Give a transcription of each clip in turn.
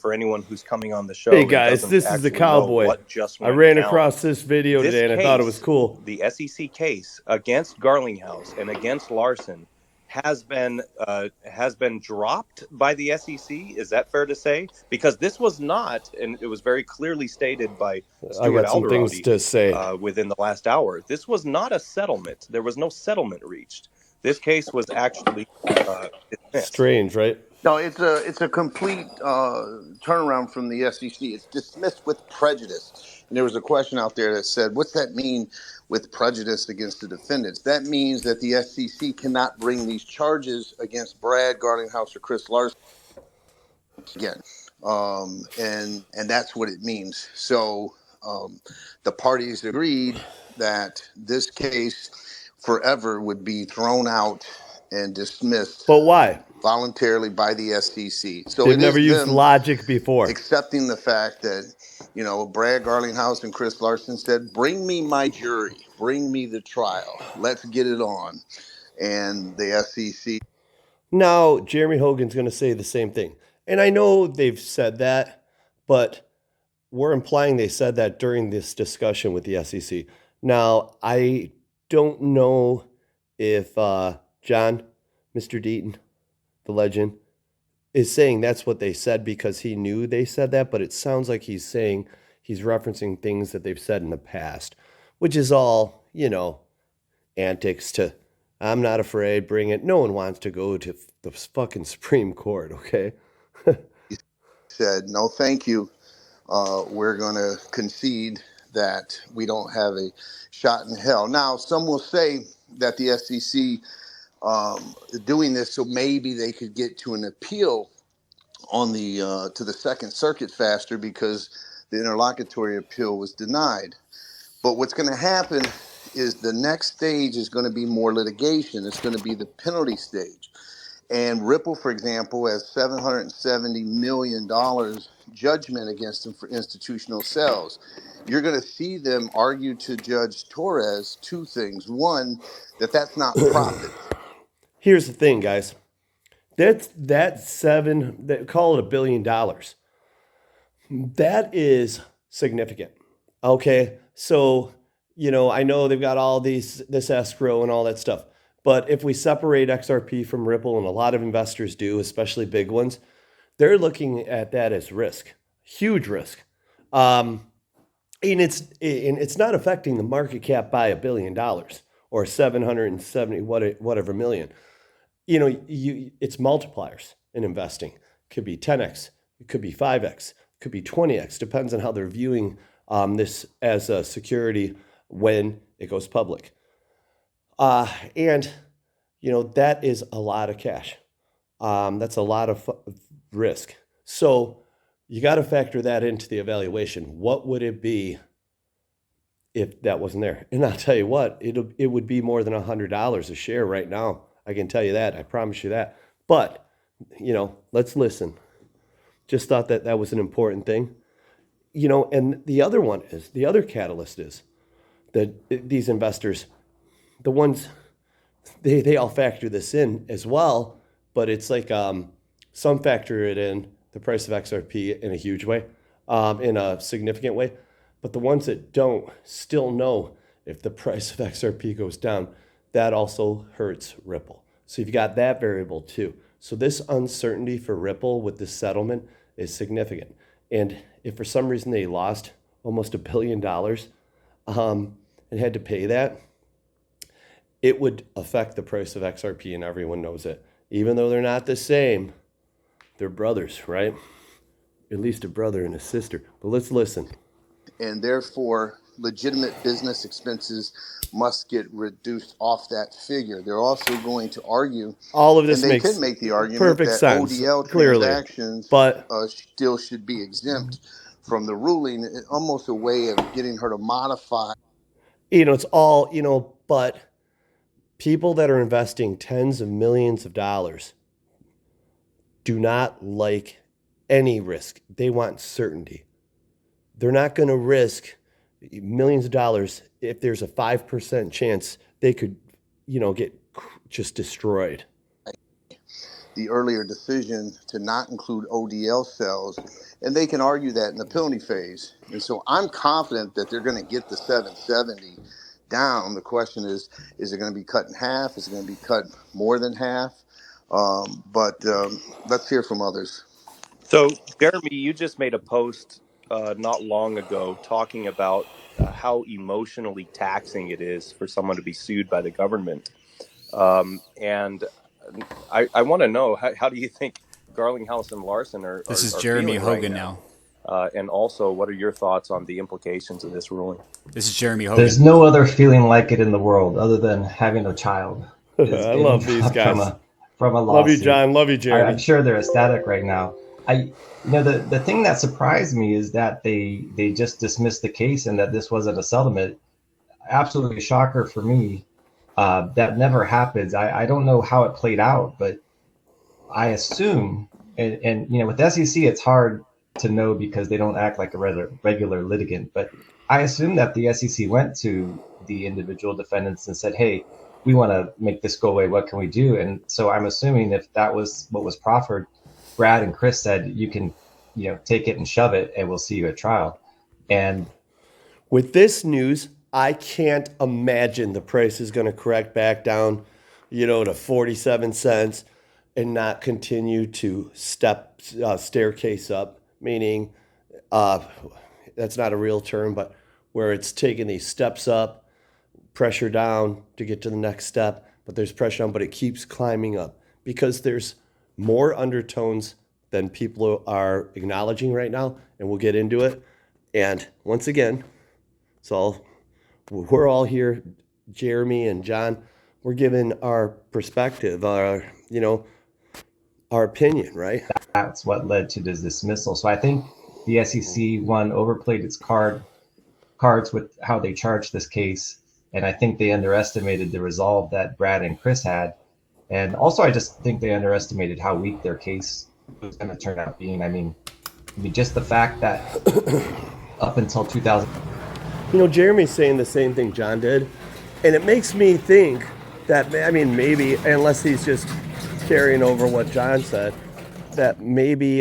for anyone who's coming on the Hey show and guys, doesn't this is the actually know cowboy. what just I went ran down. across this video This today and I thought it was case, cool. the SEC case against Garlinghouse and against Larson, has been dropped by the SEC. Is that fair to say? Because this was not, and it was very clearly stated by I Stuart got some things Alderodi to say. within the last hour. This was not a settlement. There was no settlement reached. This case was actually dismissed. Strange, right? No, it's a complete turnaround from the SEC. It's dismissed with prejudice. And there was a question out there that said, "What's that mean with prejudice against the defendants?" That means that the SEC cannot bring these charges against Brad Garlinghouse or Chris Larson again, and that's what it means. So the parties agreed that this case forever would be thrown out and dismissed But why? voluntarily by the SEC. So They've it never is used them logic before. accepting the fact that, Brad Garlinghouse and Chris Larson said, "Bring me my jury, bring me the trial, let's get it on." And the SEC. Now, Jeremy Hogan's going to say the same thing. And I know they've said that, but we're implying they said that during this discussion with the SEC. Now, I don't know if John, Mr. Deaton, the legend, is saying that's what they said because he knew they said that, but it sounds like he's saying he's referencing things that they've said in the past, which is all, antics to, I'm not afraid, bring it. No one wants to go to the fucking Supreme Court, okay? Said, "No, thank you. We're going to concede that we don't have a shot in hell." Now, some will say that the SEC doing this so maybe they could get to an appeal on the to the Second Circuit faster because the interlocutory appeal was denied. But what's going to happen is the next stage is going to be more litigation. It's going to be the penalty stage. And Ripple, for example, has $770 million judgment against them for institutional sales. You're going to see them argue to Judge Torres two things. One, that's not profit. Here's the thing, guys. Call it $1 billion. That is significant. Okay. So, I know they've got all this escrow and all that stuff. But if we separate XRP from Ripple, and a lot of investors do, especially big ones, they're looking at that as risk, huge risk. And it's not affecting the market cap by $1 billion or 770 whatever million. It's multipliers in investing. It could be 10x, it could be 5x, it could be 20x. Depends on how they're viewing this as a security when it goes public. And that is a lot of cash. That's a lot of risk. So you got to factor that into the evaluation. What would it be if that wasn't there? And I'll tell you what, it would be more than $100 a share right now. I can tell you that. I promise you that. But, let's listen. Just thought that was an important thing. And the other catalyst is that these investors, the ones, they all factor this in as well, but it's like some factor it in, the price of XRP in a huge way, in a significant way. But the ones that don't still know if the price of XRP goes down, that also hurts Ripple. So you've got that variable too. So this uncertainty for Ripple with this settlement is significant. And if for some reason they lost almost $1 billion and had to pay that, it would affect the price of XRP, and everyone knows it. Even though they're not the same, they're brothers, right? At least a brother and a sister. But let's listen. And therefore, legitimate business expenses must get reduced off that figure. They're also going to argue, all of this and they makes can make the argument perfect that sense, ODL clearly, transactions but still should be exempt from the ruling. It's almost a way of getting her to modify. it's all, but people that are investing tens of millions of dollars do not like any risk. They want certainty. They're not going to risk millions of dollars if there's a 5% chance they could, get just destroyed. the earlier decision to not include ODL cells, and they can argue that in the penalty phase. And so I'm confident that they're going to get the 770 down. The question is it going to be cut in half? Is it going to be cut more than half? But let's hear from others. So, Jeremy, you just made a post not long ago talking about how emotionally taxing it is for someone to be sued by the government. And I want to know, how do you think Garlinghouse and Larson This is are Jeremy feeling right Hogan now? now. And also, what are your thoughts on the implications of this ruling? This is Jeremy There's Hogan. no other feeling like it in the world other than having a child is I getting love these dropped guys. from a Love you, lawsuit. John. Love you, Jeremy. I'm sure they're ecstatic right now. The thing that surprised me is that they just dismissed the case and that this wasn't a settlement. Absolutely a shocker for me. That never happens. I don't know how it played out, but I assume, and with the SEC, it's hard to know because they don't act like a regular litigant. But I assume that the SEC went to the individual defendants and said, "Hey, we want to make this go away. What can we do?" And so I'm assuming if that was what was proffered, Brad and Chris said, "You can, take it and shove it, and we'll see you at trial." And with this news, I can't imagine the price is going to correct back down, to 47 cents and not continue to staircase up, meaning that's not a real term, but where it's taking these steps up, pressure down to get to the next step, but there's pressure down, but it keeps climbing up because there's more undertones than people are acknowledging right now, and we'll get into it. And once again, we're all here, Jeremy and John, we're giving our perspective, our opinion, right? that's what led to this dismissal. So I think the SEC overplayed its cards with how they charged this case, and I think they underestimated the resolve that Brad and Chris had, and also I just think they underestimated how weak their case was going to turn out being. I mean, just the fact that up until 2000. Jeremy's saying the same thing John did, and it makes me think that, maybe, unless he's just carrying over what John said, that maybe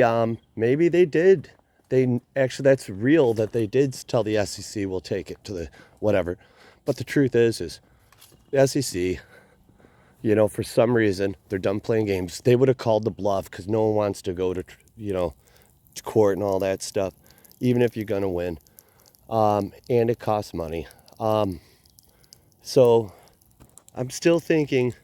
they did. They actually, that's real, that they did tell the SEC we'll take it to the whatever. But the truth is the SEC, for some reason, they're done playing games. They would have called the bluff because no one wants to go to, to court and all that stuff, even if you're going to win. And it costs money. So I'm still thinking,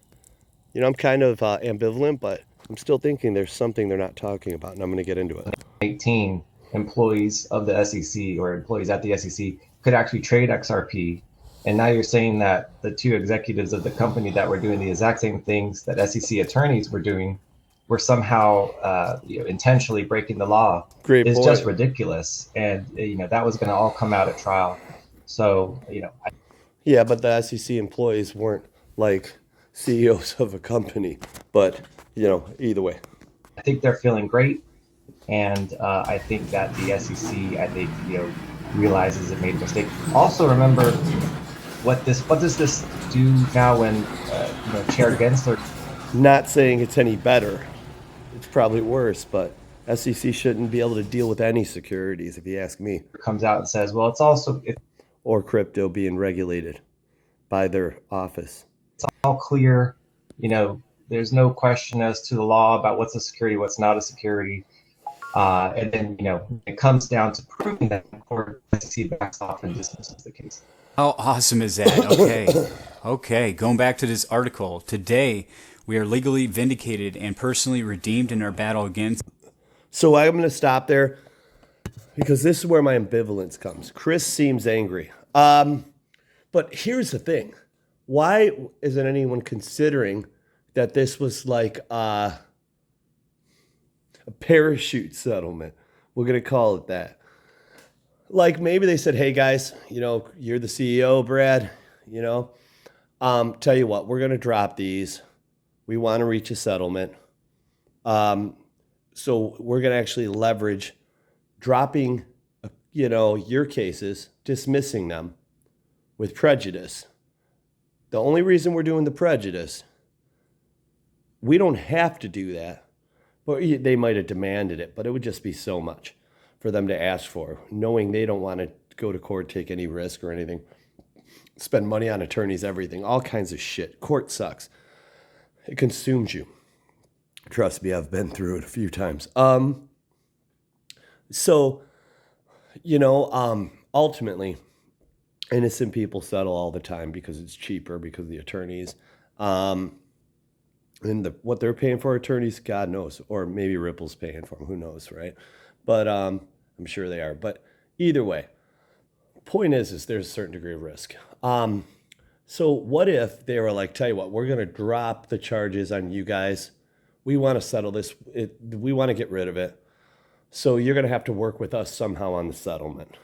I'm kind of ambivalent, but I'm still thinking there's something they're not talking about, and I'm going to get into it. 18 employees of the SEC or employees at the SEC could actually trade XRP. And now you're saying that the two executives of the company that were doing the exact same things that SEC attorneys were doing were somehow intentionally breaking the law. Great is point. Just ridiculous. And, that was going to all come out at trial. So, Yeah, but the SEC employees weren't like CEOs of a company. But, either way. I think they're feeling great. And I think that the SEC, realizes it made a mistake. Also, remember what does this do now when Chair Gensler? Not saying it's any better. It's probably worse, but SEC shouldn't be able to deal with any securities, if you ask me. Comes out and says, well, or crypto being regulated by their office. It's all clear. There's no question as to the law about what's a security, what's not a security. And then, it comes down to proving that court SEC backs off and dismisses the case. How awesome is that? Okay. Going back to this article. Today, we are legally vindicated and personally redeemed in our battle against. So I'm going to stop there because this is where my ambivalence comes. Chris seems angry. But here's the thing. Why isn't anyone considering that this was like a parachute settlement? We're going to call it that. Like maybe they said, hey guys, you're the CEO, Brad, tell you what, we're going to drop these. We want to reach a settlement. So we're going to actually leverage dropping, your cases, dismissing them with prejudice. The only reason we're doing the prejudice We don't have to do that. But they might have demanded it, but it would just be so much for them to ask for, knowing they don't want to go to court, take any risk or anything, spend money on attorneys, everything, all kinds of shit. Court sucks. It consumes you. Trust me, I've been through it a few times. So, ultimately, innocent people settle all the time because it's cheaper, because of the attorneys. And what they're paying for attorneys, God knows. Or maybe Ripple's paying for them, who knows, right? But I'm sure they are. But either way, point is there's a certain degree of risk. So what if they were like, tell you what, we're going to drop the charges on you guys. We want to settle this. We want to get rid of it. So you're going to have to work with us somehow on the settlement.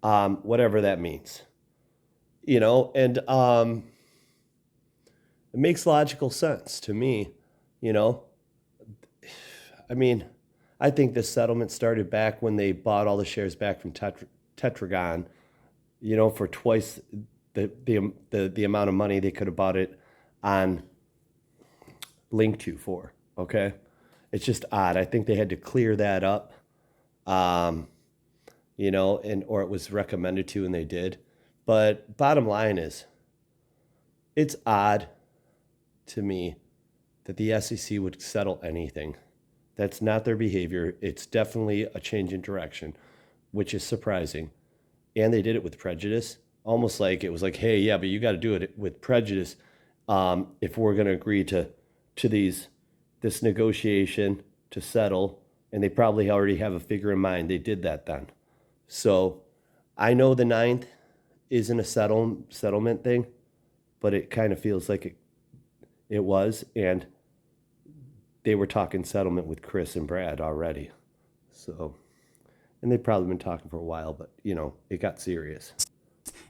Whatever that means. And it makes logical sense to me, I mean, I think this settlement started back when they bought all the shares back from Tetragon, for twice the amount of money they could have bought it on Link2 for. Okay, it's just odd. I think they had to clear that up, or it was recommended to, and they did. But bottom line is, it's odd to me that the SEC would settle anything. That's not their behavior. It's definitely a change in direction, which is surprising. And they did it with prejudice, almost like it was like, hey, yeah, but you got to do it with prejudice if we're going to agree to this negotiation to settle. And they probably already have a figure in mind. They did that then. So I know the 9th isn't a settlement thing, but it kind of feels like it was, and they were talking settlement with Chris and Brad already. So, and they've probably been talking for a while, but, it got serious.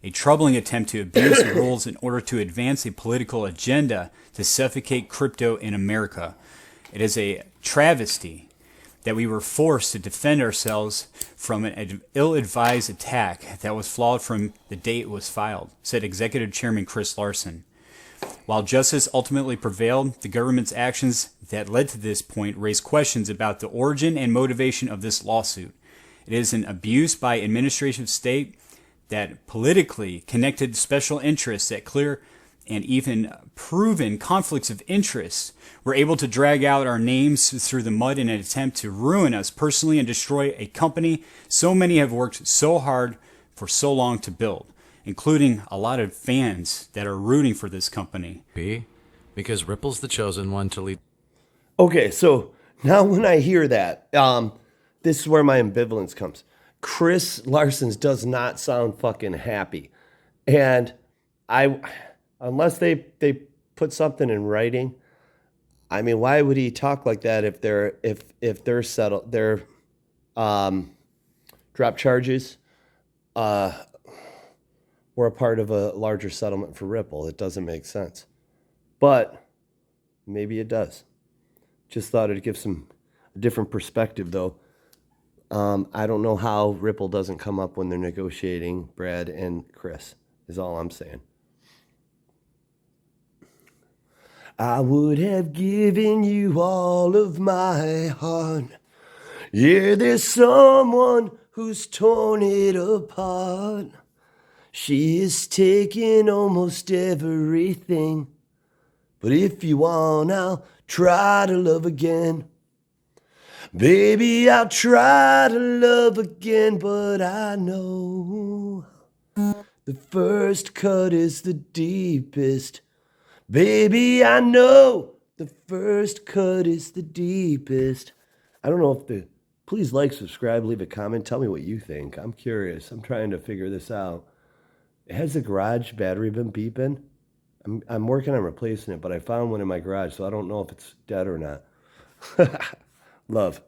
A troubling attempt to abuse the rules in order to advance a political agenda to suffocate crypto in America. It is a travesty that we were forced to defend ourselves from an ill-advised attack that was flawed from the day it was filed, said Executive Chairman Chris Larson. While justice ultimately prevailed, the government's actions that led to this point raise questions about the origin and motivation of this lawsuit. It is an abuse by administrative state that politically connected special interests that clear and even proven conflicts of interest were able to drag out our names through the mud in an attempt to ruin us personally and destroy a company so many have worked so hard for so long to build, including a lot of fans that are rooting for this company. Because Ripple's the chosen one to lead. Okay, so now when I hear that, this is where my ambivalence comes. Chris Larson's does not sound fucking happy. And unless they put something in writing, I mean, why would he talk like that if they're settled, their drop charges were a part of a larger settlement for Ripple? It doesn't make sense. But maybe it does. Just thought it'd give some different perspective, though. I don't know how Ripple doesn't come up when they're negotiating, Brad and Chris, is all I'm saying. I would have given you all of my heart. Yeah, there's someone who's torn it apart. She is taking almost everything. But if you want, I'll try to love again. Baby, I'll try to love again, but I know the first cut is the deepest. Baby, I know the first cut is the deepest. I don't know if please like, subscribe, leave a comment. Tell me what you think. I'm curious. I'm trying to figure this out. Has the garage battery been beeping? I'm working on replacing it, but I found one in my garage, so I don't know if it's dead or not. Love.